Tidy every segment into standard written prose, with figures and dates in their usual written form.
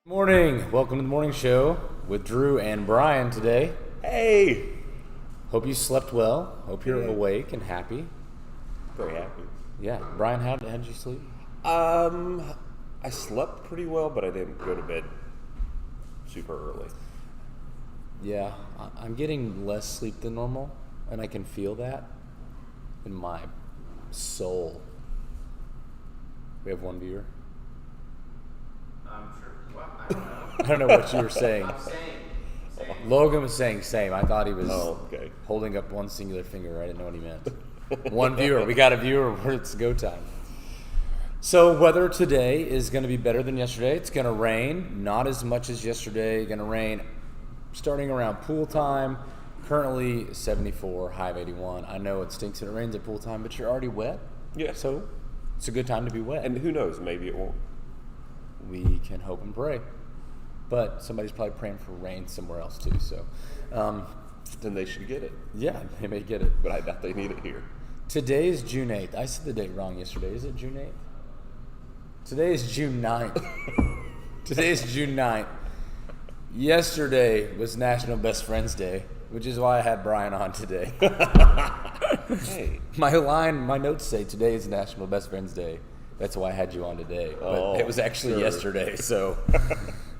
Morning. Welcome to the morning show with Drew and Brian today. Hey! Hope you slept well. Hope you're awake and happy. Very happy. Yeah. Brian, how did you sleep? I slept pretty well, but I didn't go to bed super early. Yeah. I'm getting less sleep than normal, and I can feel that in my soul. We have one viewer. Sure. Well, I don't know. I don't know what you were saying. I'm saying. Logan was saying same. I thought he was okay. holding up one singular finger. I didn't know what he meant. One viewer. We got a viewer. It's go time. So weather today is going to be better than yesterday. It's going to rain. Not as much as yesterday. Going to rain starting around pool time. Currently 74, high of 81. I know it stinks when it rains at pool time, but you're already wet. Yeah. So it's a good time to be wet. And who knows, maybe it won't. We can hope and pray. But somebody's probably praying for rain somewhere else too. So, Then they should get it. yeah, they may get it. But I doubt they need it here. Today is June 8th. I said the date wrong yesterday. Is it June 8th? Today is June 9th. Today is June 9th. Yesterday was National Best Friends Day, which is why I had Brian on today. Hey. My notes say today is National Best Friends Day. That's why I had you on today. But it was actually yesterday, so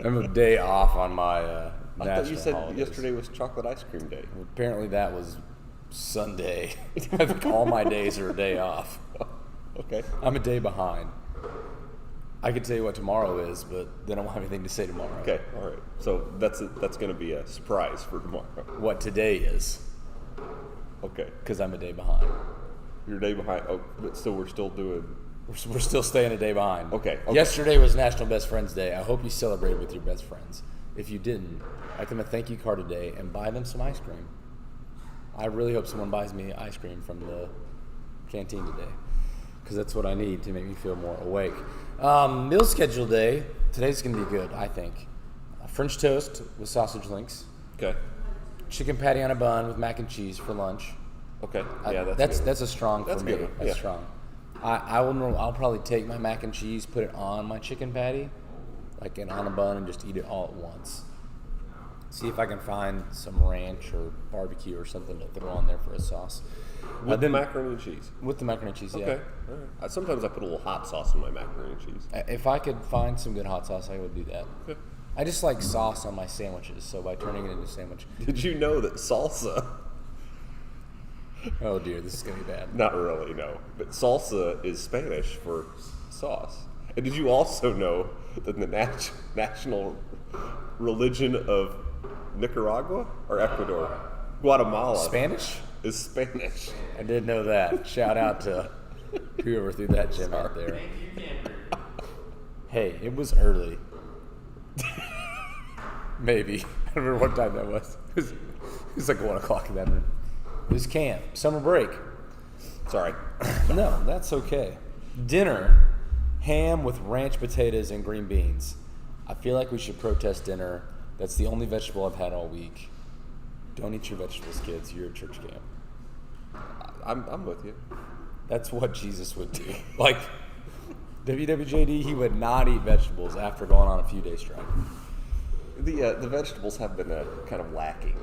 I'm a day off on my I national thought you said holidays. yesterday was chocolate ice cream day. Apparently that was Sunday. I think all my days are a day off. Okay. I'm a day behind. I could tell you what tomorrow is, but then I won't have anything to say tomorrow. Okay, all right. So that's going to be a surprise for tomorrow. What today is, Okay. because I'm a day behind. You're a day behind. Oh, but so we're still doing. We're still staying a day behind. Okay. Yesterday was National Best Friends Day. I hope you celebrated with your best friends. If you didn't, write them a thank you card today and buy them some ice cream. I really hope someone buys me ice cream from the canteen today, because that's what I need to make me feel more awake. Meal schedule day. Today's going to be good, I think. French toast with sausage links. Okay. Chicken patty on a bun with mac and cheese for lunch. Okay. Yeah, that's good. that's a strong That's for me. good. That's Yeah. strong. I'll probably take my mac and cheese, put it on my chicken patty, like on a bun, and just eat it all at once. See if I can find some ranch or barbecue or something to throw on there for a sauce. With the macaroni and cheese. With the macaroni and cheese, yeah. Okay. All right. Sometimes I put a little hot sauce in my macaroni and cheese. If I could find some good hot sauce, I would do that. Okay. I just like sauce on my sandwiches, so by turning it into a sandwich. Did you know that salsa? Oh dear, this is gonna be bad. Not really, no. But salsa is Spanish for sauce. And did you also know that the national religion of Nicaragua or Ecuador, Guatemala, Spanish? is Spanish? I did know that. Shout out to whoever threw that gem out there. Thank you, Denver. Hey, it was early. Maybe. I don't remember what time that was. It was like 1 o'clock in the afternoon. It was camp. Summer break. Sorry. No, that's okay. Dinner, ham with ranch potatoes and green beans. I feel like we should protest dinner. That's the only vegetable I've had all week. Don't eat your vegetables, kids. You're at church camp. I'm with you. That's what Jesus would do. Like, WWJD, he would not eat vegetables after going on a few days strike. The vegetables have been kind of lacking.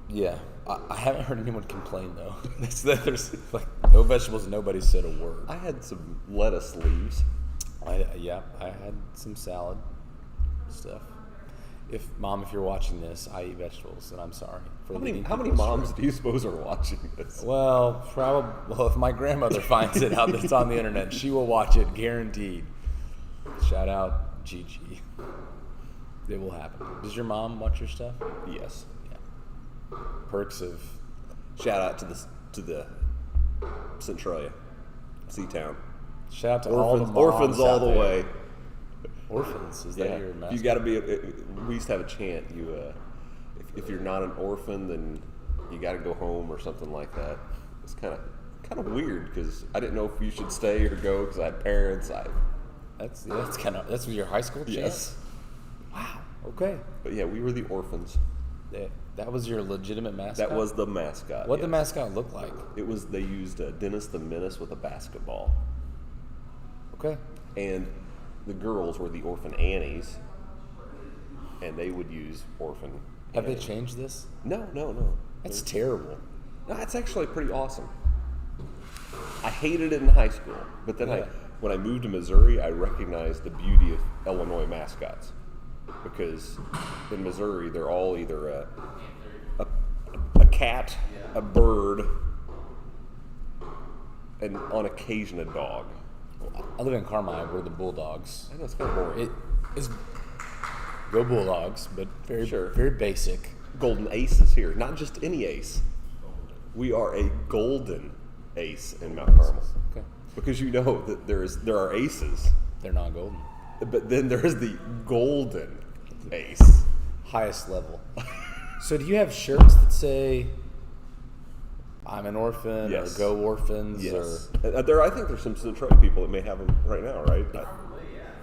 Yeah. I haven't heard anyone complain, though. There's like no vegetables, nobody said a word. I had some lettuce leaves. I had some salad stuff. If you're watching this, I eat vegetables, and I'm sorry. How many moms do you suppose are watching this? Well, if my grandmother finds it out that's on the internet, she will watch it, guaranteed. Shout out Gigi. It will happen. Does your mom watch your stuff? Yes. Yeah. Perks of. Shout out to the Centralia, C-Town. Shout out to all the moms orphans all out the there. way. Orphans, is that Yeah, your mascot? you got to be. We used to have a chant. If you're not an orphan, then you got to go home or something like that. It's kind of weird because I didn't know if you should stay or go because I had parents. That's with your high school chant? Yes. Wow. Okay. But yeah, we were the orphans. That was your legitimate mascot? That was the mascot. What'd the yes. mascot look like? They used Dennis the Menace with a basketball. Okay. And the girls were the Orphan Annies, and they would use Orphan. Have they Annie. changed this? No. That's terrible. No, it's actually pretty awesome. I hated it in high school, but then Yeah. when I moved to Missouri, I recognized the beauty of Illinois mascots, because in Missouri they're all either a cat, a bird, and on occasion a dog. I live in Carmine. We're the Bulldogs. I know it's kind of boring. It is go Bulldogs, but very Sure. very basic. Golden Ace is here, not just any ace. We are a golden ace in Mount Carmel, Okay, because you know that there are aces, they're not golden. but then there is the golden ace. Highest level. So do you have shirts that say "I'm an orphan" Yes. or "Go Orphans"? Yes, Or I think there's some Detroit people that may have them right now, right?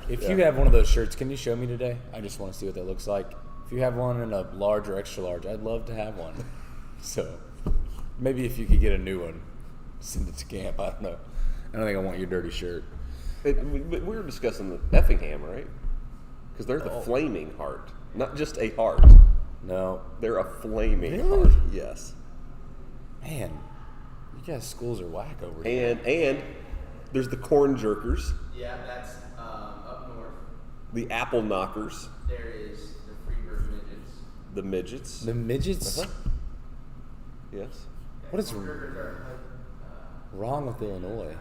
if you have one of those shirts, can you show me today? I just want to see what that looks like. If you have one in a large or extra large, I'd love to have one. So maybe if you could get a new one, send it to camp. I don't know. I don't think I want your dirty shirt. We were discussing the Effingham, right? Because they're the Oh. flaming heart, not just a heart. No, They're a flaming Really? heart. Yes. man, you guys' schools are whack over here. And there's the corn jerkers, Yeah, that's up north. the apple knockers, There is the Freebird Midgets. the midgets. The midgets. Uh-huh. Yes. What is Burgers are wrong with Illinois?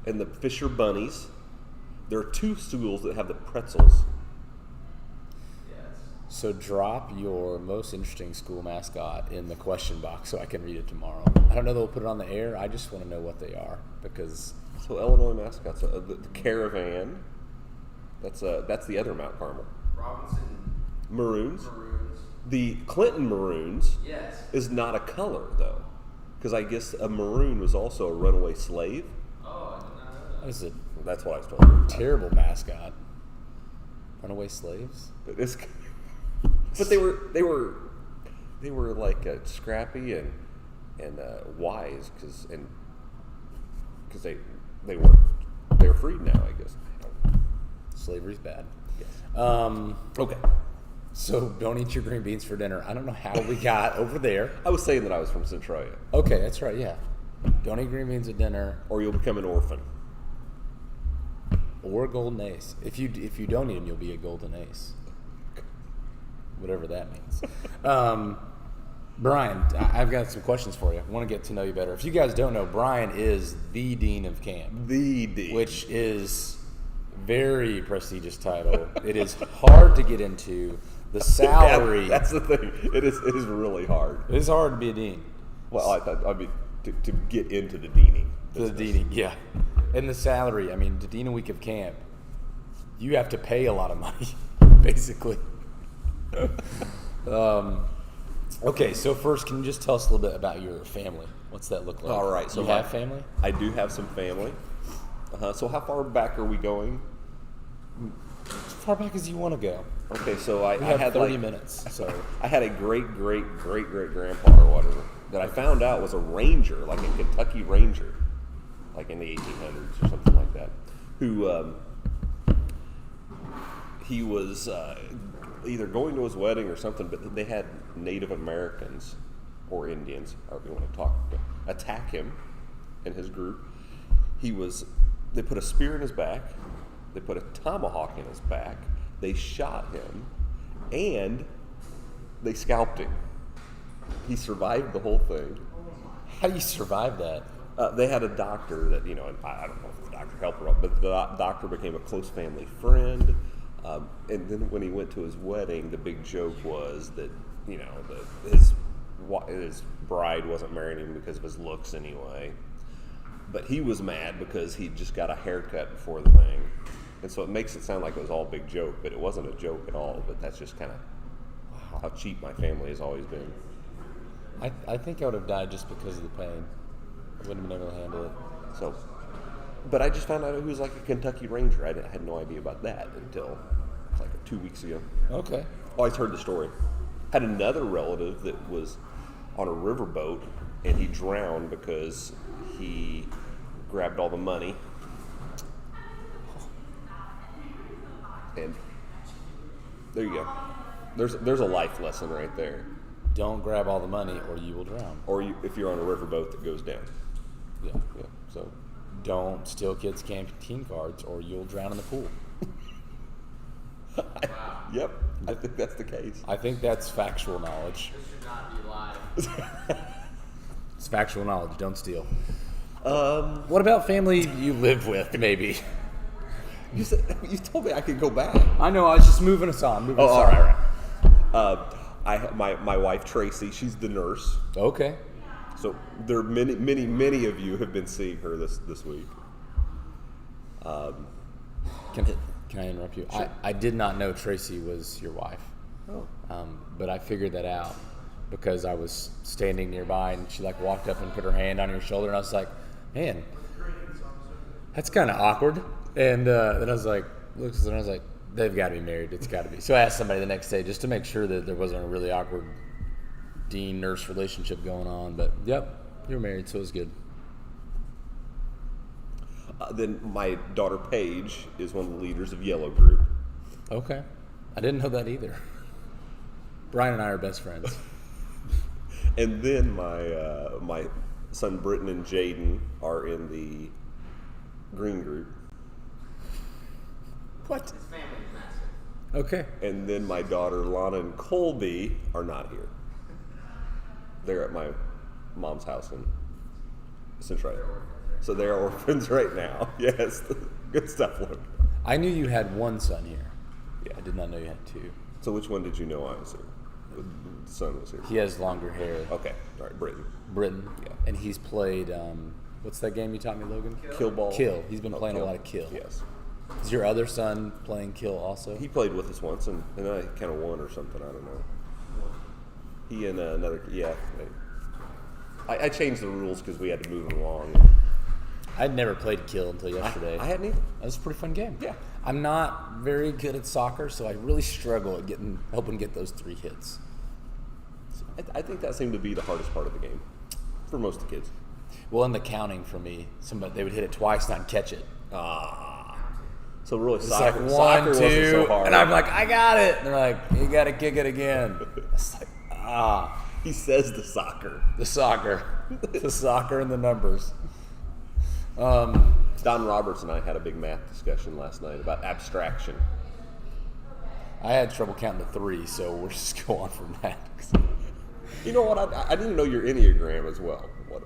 And the Fisher bunnies. There are two schools that have the pretzels. yes. So drop your most interesting school mascot in the question box so I can read it tomorrow. I don't know that we'll put it on the air. I just want to know what they are because So Illinois mascots, the Caravan. That's the other Mount Carmel. Robinson Maroons. Maroons. The Clinton Maroons Yes. is not a color though, because I guess a maroon was also a runaway slave. Oh, I did not know that. that is a That's what I was told. terrible mascot. Runaway slaves? But it's, but they were like scrappy and wise because they were freed now, I guess. Slavery's bad. Yes. Okay. So don't eat your green beans for dinner. I don't know how we got over there. I was saying that I was from Centralia, Okay, that's right, yeah. Don't eat green beans at dinner or you'll become an orphan. or a golden ace. If you don't eat them, you'll be a golden ace. Whatever that means. Brian, I've got some questions for you. I want to get to know you better. If you guys don't know, Brian is the dean of camp, The D. which is very prestigious title. It is hard to get into. The salary That's the thing. It is really hard. it is hard to be a dean. Well, I mean to get into the deaning. The deaning, yeah. And the salary, I mean, to dean a week of camp, you have to pay a lot of money, basically. Okay, so first, can you just tell us a little bit about your family? What's that look like? All right. So you have family? I do have some family. So how far back are we going? As far back as you want to go. Okay, so I We have had 30 like, minutes, so I had a great grandpa or whatever that I found out was a ranger, like a Kentucky Ranger, like in the 1800s or something like that, who he was either going to his wedding or something, but they had Native Americans or Indians, however you want to attack him and his group. They put a spear in his back, they put a tomahawk in his back, they shot him, and they scalped him. He survived the whole thing. how do you survive that? They had a doctor that, and I don't know if the doctor helped or not, but the doctor became a close family friend. And then when he went to his wedding, the big joke was that, his bride wasn't marrying him because of his looks anyway. But he was mad because he just got a haircut before the thing. And so it makes it sound like it was all a big joke, but it wasn't a joke at all. But that's just kind of how cheap my family has always been. I think I would have died just because of the pain. I wouldn't have been able to handle it. So, but I just found out he was like a Kentucky Ranger. I had no idea about that until like 2 weeks ago. Okay. Always heard the story. Had another relative that was on a riverboat and he drowned because he grabbed all the money There you go. There's a life lesson right there. Don't grab all the money or you will drown. Or if you're on a riverboat that goes down. Yeah. Yeah. So Don't steal kids' canteen cards or you'll drown in the pool. yep, I think that's the case. I think that's factual knowledge. This should not be live. It's factual knowledge. Don't steal. What about family you live with, maybe? You told me I could go back. I know. I was just moving us on. All right. My wife Tracy, she's the nurse. Okay. So there are many of you have been seeing her this week. Can I interrupt you? Sure. I did not know Tracy was your wife. Oh. But I figured that out because I was standing nearby and she like walked up and put her hand on your shoulder and I was like, man, that's kind of awkward. And then I was like, looked and I was like, they've got to be married. It's got to be. So I asked somebody the next day just to make sure that there wasn't a really awkward dean-nurse relationship going on. But yep, you're married, so it was good. Then my daughter Paige is one of the leaders of Yellow Group. Okay. I didn't know that either. Brian and I are best friends. And then my son Britton and Jaden are in the Green Group. What? His family is massive. Okay. And then my daughter Lana and Colby are not here. They're at my mom's house in Central. So they're orphans right now. Yes. Good stuff, Luke. I knew you had one son here. Yeah. I did not know you had two. So which one did you know I was here? The son was here. He has longer hair. Okay. All right, Britton. Britton. Yeah. And he's played, what's that game you taught me, Logan? Kill Ball. Kill. He's been playing Kill. a lot of Kill. Yes. Is your other son playing Kill also? He played with us once, and I kind of won or something. I don't know. He and another, yeah. I changed the rules because we had to move along. I'd never played Kill until yesterday. I hadn't either. That was a pretty fun game. Yeah. I'm not very good at soccer, so I really struggle at helping get those 3 hits. I think that seemed to be the hardest part of the game for most of the kids. Well, in the counting for me, they would hit it twice and I'd catch it. So really, It's soccer, like soccer 1, wasn't 2, so hard. and I'm like, I got it. And they're like, you got to kick it again. It's like, He says the soccer. the soccer, the soccer and the numbers. Don Roberts and I had a big math discussion last night about abstraction. I had trouble counting to 3, so we'll just go on from that. You know what? I didn't know your Enneagram as well. What?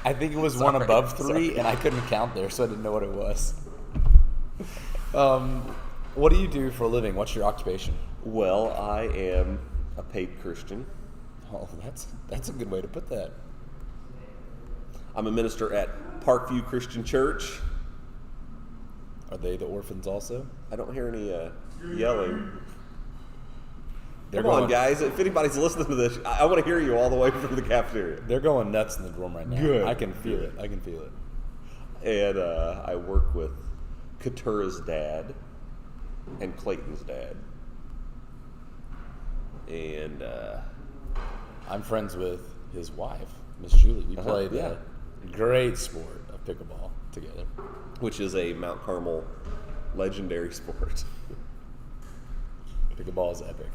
I think it was one above 3, and I couldn't count there, so I didn't know what it was. What do you do for a living? What's your occupation? Well, I am a paid Christian. Oh, that's a good way to put that. I'm a minister at Parkview Christian Church. Are they the orphans also? I don't hear any yelling. They're Come on, going- guys. If anybody's listening to this, I want to hear you all the way from the cafeteria. They're going nuts in the dorm right now. Good. I can feel it. And I work with Katura's dad and Clayton's dad. And I'm friends with his wife, Miss Julie. We played yeah. a great sport of pickleball together. which is a Mount Carmel legendary sport. Pickleball is epic.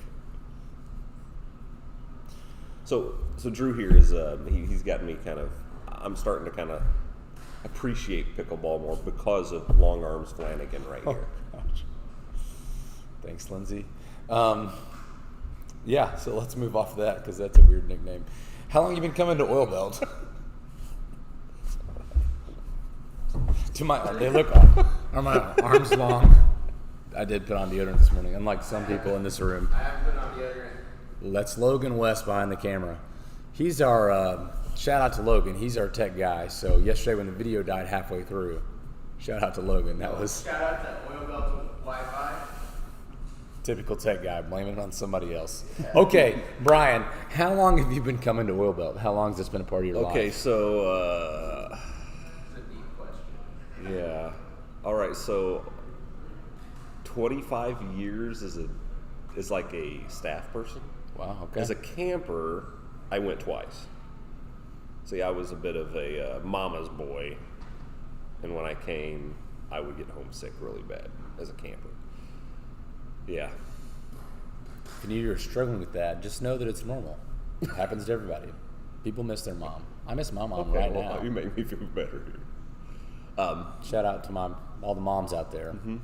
So Drew here is he's got me kind of. I'm starting to kind of appreciate pickleball more because of Long Arms Flanagan right here. Gosh. Thanks, Lindsay. Yeah, so let's move off of that because that's a weird nickname. How long have you been coming to Oil Belt? They look are my arms long. I did put on deodorant this morning, unlike some people in this room. I haven't put on deodorant. That's Logan West behind the camera. He's our, shout out to Logan, he's our tech guy. So yesterday when the video died halfway through, shout out to Logan. That was Shout out to Oil Belt Wi-Fi. typical tech guy, blaming it on somebody else. Okay, Brian, how long have you been coming to Oil Belt? How long has this been a part of your life? Okay, so It's a deep question. yeah, all right. So 25 years is like a staff person. Wow, okay. As a camper, I went twice. See, I was a bit of a mama's boy, and when I came, I would get homesick really bad as a camper. Yeah. If you're struggling with that, just know that it's normal. It happens to everybody. People miss their mom. I miss my mom right now. You make me feel better here. Shout out to all the moms out there. Mm-hmm.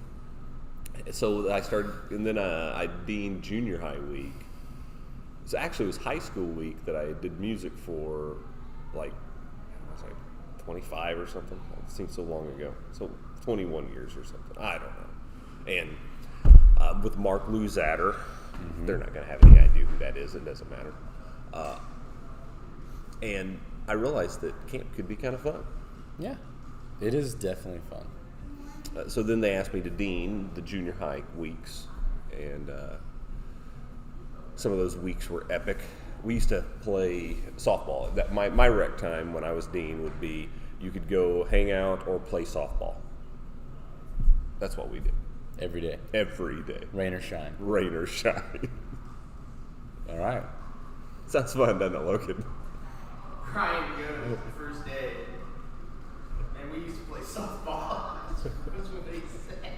So I started, and then I deaned junior high week. So actually, it was high school week that I did music for, like, I was like 25 or something. It seems so long ago. So 21 years or something. I don't know. And with Mark Luzatter, they're not going to have any idea who that is. It doesn't matter. And I realized that camp could be kind of fun. Yeah, it is definitely fun. So then they asked me to dean the junior high weeks, and some of those weeks were epic. We used to play softball. That my rec time when I was dean would be you could go hang out or play softball. That's what we did. Every day. Every day. Rain or shine. Rain or shine. All right. Sounds fun, doesn't it, Logan? Ryan goes the first day, and we used to play softball. That's what he said.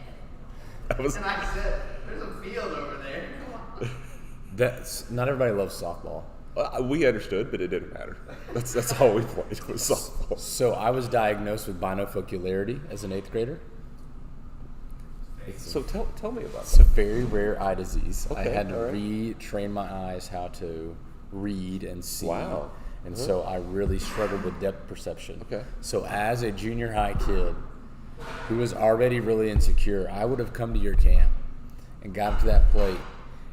And I said, "There's a field over there. Come on." That's not everybody loves softball. We understood, but it didn't matter. That's all we played was softball. So I was diagnosed with binocularity as an 8th grader. So tell me about It's a very rare eye disease. I Okay, had to all right. retrain my eyes how to read and see. Wow. And so I really struggled with depth perception. Okay. So as a junior high kid who was already really insecure, I would have come to your camp and got up to that plate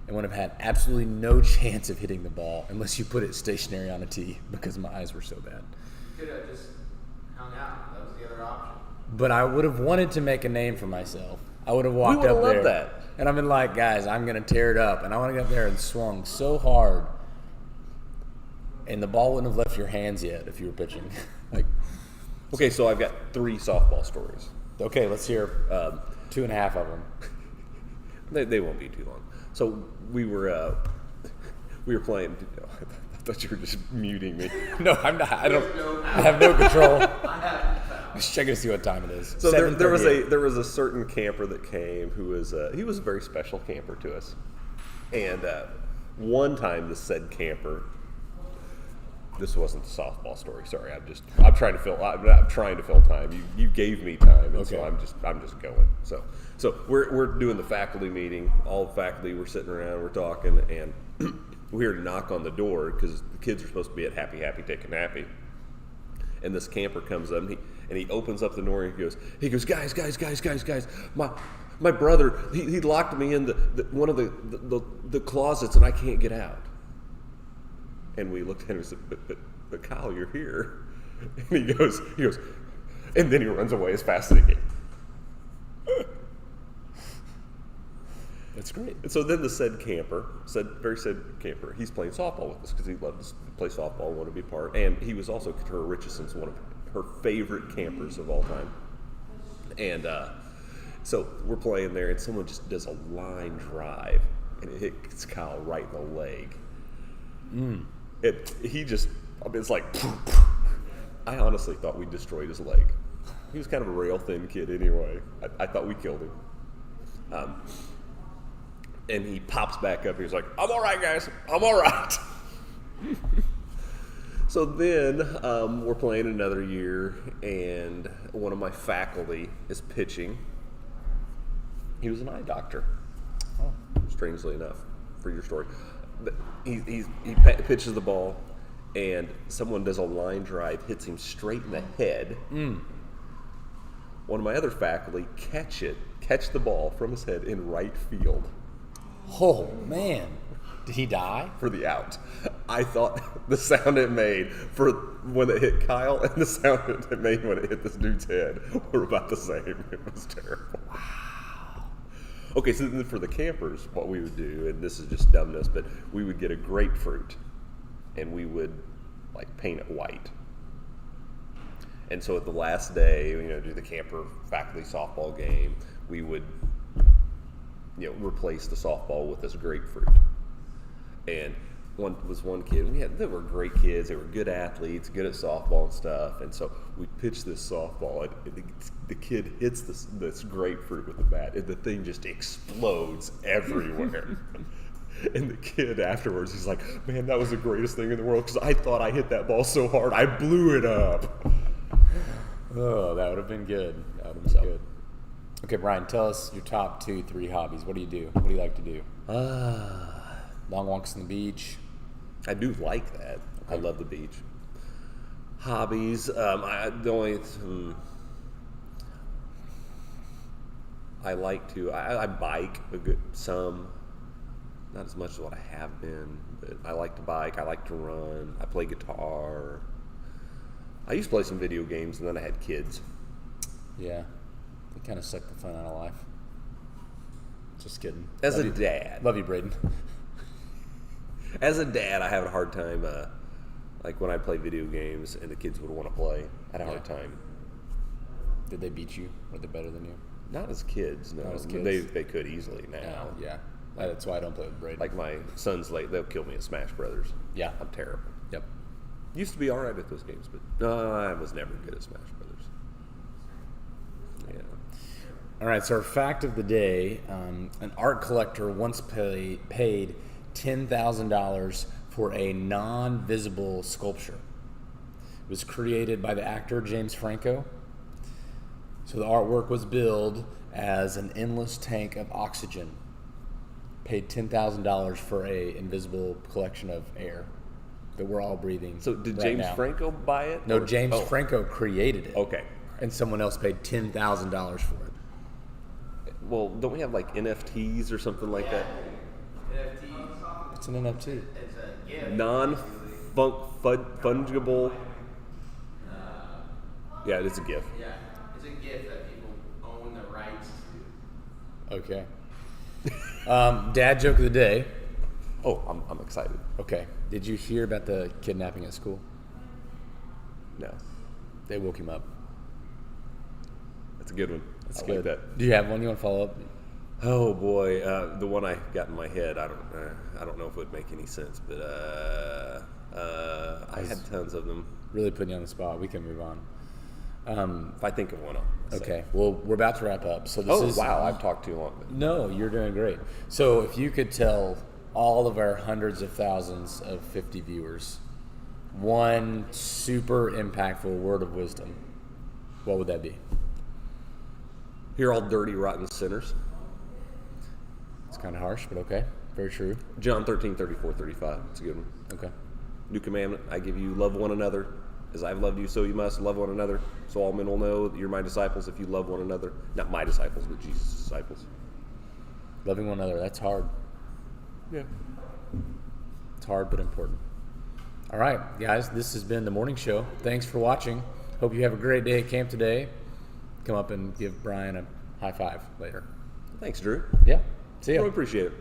and would have had absolutely no chance of hitting the ball unless you put it stationary on a tee because my eyes were so bad. Could have just hung out. That was the other option. But I would have wanted to make a name for myself. I would have walked would have up loved there, that. and I've been like, guys, I'm going to tear it up, and I want to get up there and swung so hard, and the ball wouldn't have left your hands yet if you were pitching. Okay, so I've got 3 softball stories. Okay, let's hear 2.5 of them. They won't be too long. So we were playing. I thought you were just muting me. No, I'm not. I don't. No, I have no control. I haven't found. Just checking to see what time it is. So there was 7:38. a certain camper that came who was he was a very special camper to us, and one time the said camper. This wasn't the softball story. Sorry, I'm trying to fill time. You gave me time, and so Okay. I'm just going. So we're doing the faculty meeting. All the faculty we're sitting around, we're talking, and we heard a knock on the door because the kids are supposed to be at Happy Take a Nappy. And this camper comes up and he opens up the door and he goes, guys, my brother, he locked me in one of the closets and I can't get out. And we looked at him and said, but Kyle, you're here. And he goes, and then he runs away as fast as he can. That's great. And so then the said camper, he's playing softball with us because he loved to play softball, wanted to be part. And he was also Katura Richardson's one of her favorite campers of all time. And so we're playing there, and someone just does a line drive, and it hits Kyle right in the leg. It's like, I honestly thought we destroyed his leg. He was kind of a rail thin kid anyway. I thought we killed him. And he pops back up. He's like, I'm all right, guys. I'm all right. So then we're playing another year, and one of my faculty is pitching. He was an eye doctor, strangely enough, for your story. But he pitches the ball, and someone does a line drive, hits him straight in the head. One of my other faculty catch the ball from his head in right field. Oh, man. Did he die? For the out. I thought the sound it made for when it hit Kyle and the sound it made when it hit this dude's head were about the same. It was terrible. Wow. Okay, so then for the campers, what we would do, and this is just dumbness, but we would get a grapefruit and we would paint it white. And so at the last day, do the camper faculty softball game, we would replace the softball with this grapefruit. And one kid. They were great kids. They were good athletes, good at softball and stuff. And so we pitched this softball, and the kid hits this grapefruit with the bat, and the thing just explodes everywhere. And the kid afterwards, he's like, "Man, that was the greatest thing in the world because I thought I hit that ball so hard, I blew it up." Oh, that would have been good. That would have been good. Okay, Brian, tell us your top 2-3 hobbies. What do you do? What do you like to do? Long walks on the beach. I do like that. I love the beach. Hobbies. I like to. I bike some. Not as much as what I have been, but I like to bike. I like to run. I play guitar. I used to play some video games, and then I had kids. Yeah, they kind of suck the fun out of life. Just kidding. As a dad. Love you, Braden. As a dad, I have a hard time, like when I play video games and the kids would want to play, I had a hard time. Did they beat you? Were they better than you? Not as kids, no. Not as kids? They could easily now. Yeah. That's why I don't play with Braden. Like my son's they'll kill me in Smash Brothers. Yeah. I'm terrible. Yep. Used to be all right at those games, but I was never good at Smash Brothers. Yeah. All right, so our fact of the day, an art collector once paid $10,000 for a non-visible sculpture. It was created by the actor James Franco. So the artwork was billed as an endless tank of oxygen. Paid $10,000 for a invisible collection of air that we're all breathing. So did right James now. Franco buy it? No, James Franco created it. Okay. And someone else paid $10,000 for it. Well, don't we have like NFTs or something like that? NFTs. It's an NFT. It's a gift. Non-fungible. Yeah, it is a gift. Yeah, it's a gift that people own the rights to. Okay. Dad joke of the day. Oh, I'm excited. Okay. Did you hear about the kidnapping at school? No, They woke him up. that's a good one. That's I good. like that. Do you have one you want to follow up? Oh boy, the one I got in my head. I don't know if it would make any sense, but I had tons of them. Really putting you on the spot. We can move on. If I think of one, I'll say. Okay. Well, we're about to wrap up. So this is. Wow, I've talked too long. No, you're doing great. So if you could tell all of our hundreds of thousands of 50 viewers one super impactful word of wisdom, what would that be? You're all dirty, rotten sinners. It's kind of harsh, but okay. Very true. John 13:34-35. It's a good one. Okay. New commandment, I give you, love one another. As I've loved you, so you must love one another. So all men will know that you're my disciples if you love one another. Not my disciples, but Jesus' disciples. Loving one another, that's hard. Yeah. It's hard, but important. All right, guys, this has been the morning show. Thanks for watching. Hope you have a great day at camp today. Come up and give Brian a high five later. Thanks, Drew. Yeah. See ya. Really appreciate it.